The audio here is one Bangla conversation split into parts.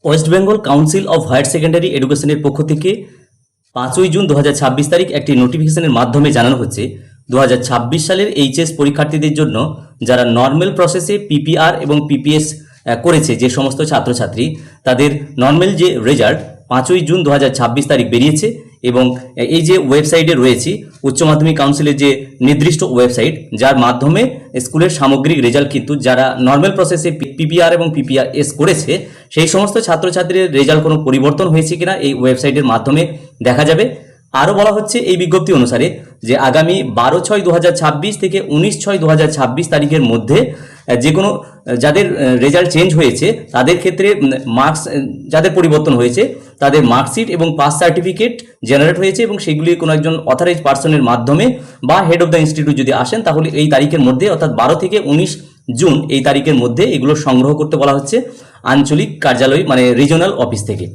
West Bengal council of higher secondary এডুকেশনের পক্ষ থেকে 5ই জুন 2026 তারিখ একটি নোটিফিকেশনের মাধ্যমে জানানো হচ্ছে 2026 সালের এইচএস পরীক্ষার্থীদের জন্য যারা নর্মাল প্রসেসে পিপিআর এবং পিপিএস করেছে যে সমস্ত ছাত্রছাত্রী তাদের নর্মাল যে রেজাল্ট 5ই জুন 2026 তারিখ বেরিয়েছে এবং এই যে ওয়েবসাইটে রয়েছে উচ্চ মাধ্যমিক কাউন্সিলের যে নির্দিষ্ট ওয়েবসাইট যার মাধ্যমে স্কুলের সামগ্রিক রেজাল্ট কিন্তু যারা নর্মাল প্রসেসে পিপিআর এবং পিপিএস করেছে সেই সমস্ত ছাত্রছাত্রীদের রেজাল্ট কোনো পরিবর্তন হয়েছে কিনা এই ওয়েবসাইটের মাধ্যমে দেখা যাবে। আরও বলা হচ্ছে এই বিজ্ঞপ্তি অনুসারে যে আগামী 12/6/2026 থেকে 19/6/2026 তারিখের মধ্যে যে কোনো যাদের রেজাল্ট চেঞ্জ হয়েছে তাদের ক্ষেত্রে মার্কস যাদের পরিবর্তন হয়েছে তাদের মার্কশিট এবং পাস সার্টিফিকেট জেনারেট হয়েছে এবং সেগুলি কোনো একজন অথরাইজ পার্সনের মাধ্যমে বা হেড অফ দ্য ইনস্টিটিউট যদি আসেন তাহলে এই তারিখের মধ্যে অর্থাৎ 12 থেকে 19 জুন এই তারিখের মধ্যে এগুলো সংগ্রহ করতে বলা হচ্ছে আঞ্চলিক কার্যালয় মানে রিজিওনাল অফিস থেকে।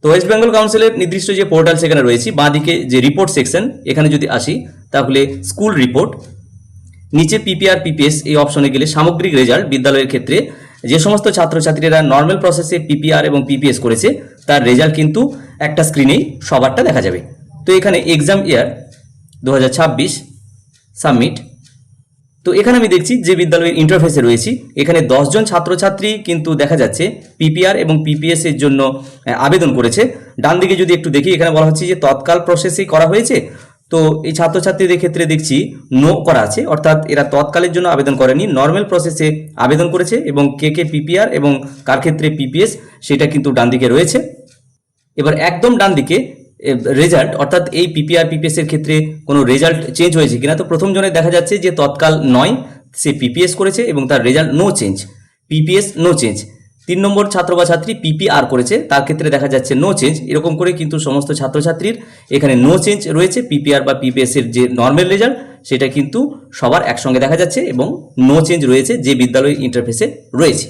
তো ওয়েস্ট বেঙ্গল কাউন্সিলের নির্দিষ্ট যে পোর্টাল সেখানে রয়েছে বাঁদিকে যে রিপোর্ট সেকশন এখানে যদি আসি তাহলে স্কুল রিপোর্ট নিচে পিপিআর পিপিএস এই অপশনে গেলে সামগ্রিক রেজাল্ট বিদ্যালয়ের ক্ষেত্রে যে সমস্ত ছাত্রছাত্রীরা নর্মাল প্রসেসে পিপিআর এবং পিপিএস করেছে তার রেজাল্ট কিন্তু একটা স্ক্রিনেই সবারটা দেখা যাবে। তো এখানে এক্সাম ইয়ার 2026 সাবমিট। তো এখানে আমি দেখছি যে বিদ্যালয়ের ইন্টারফেসে রয়েছি এখানে 10 জন ছাত্রছাত্রী কিন্তু দেখা যাচ্ছে পিপিআর এবং পিপিএস এর জন্য আবেদন করেছে। ডান দিকে যদি একটু দেখি এখানে বলা হচ্ছে যে তৎকাল প্রসেসেই করা হয়েছে। তো এই ছাত্রছাত্রীদের ক্ষেত্রে দেখছি নো করা আছে, অর্থাৎ এরা তৎকালের জন্য আবেদন করেনি, নর্মাল প্রসেসে আবেদন করেছে এবং কে কে পিপিআর এবং কার ক্ষেত্রে পিপিএস সেটা কিন্তু ডান দিকে রয়েছে। এবার একদম ডান দিকে রেজাল্ট অর্থাৎ এই পিপিআর পিপিএস এর ক্ষেত্রে কোনো রেজাল্ট চেঞ্জ হয়েছে কিনা। তো প্রথম জনে দেখা যাচ্ছে যে তৎকাল নয়, সে পিপিএস করেছে এবং তার result no change, PPS no change. 3 নম্বর ছাত্র বা ছাত্রী পিপিআর করেছে তার ক্ষেত্রে দেখা যাচ্ছে নো চেঞ্জ। এরকম করে কিন্তু সমস্ত ছাত্রছাত্রীর এখানে নো চেঞ্জ রয়েছে। পিপিআর বা পিপিএস এর যে নর্মাল রেজাল্ট সেটা কিন্তু সবার একসঙ্গে দেখা যাচ্ছে এবং নো চেঞ্জ রয়েছে যে বিদ্যালয়ের ইন্টারফেসে রয়েছে।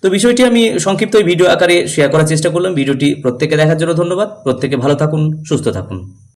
তো বিষয়টি আমি সংক্ষিপ্ত ভিডিও আকারে শেয়ার করার চেষ্টা করলাম। ভিডিওটি প্রত্যেকে দেখার জন্য ধন্যবাদ। প্রত্যেকে ভালো থাকুন, সুস্থ থাকুন।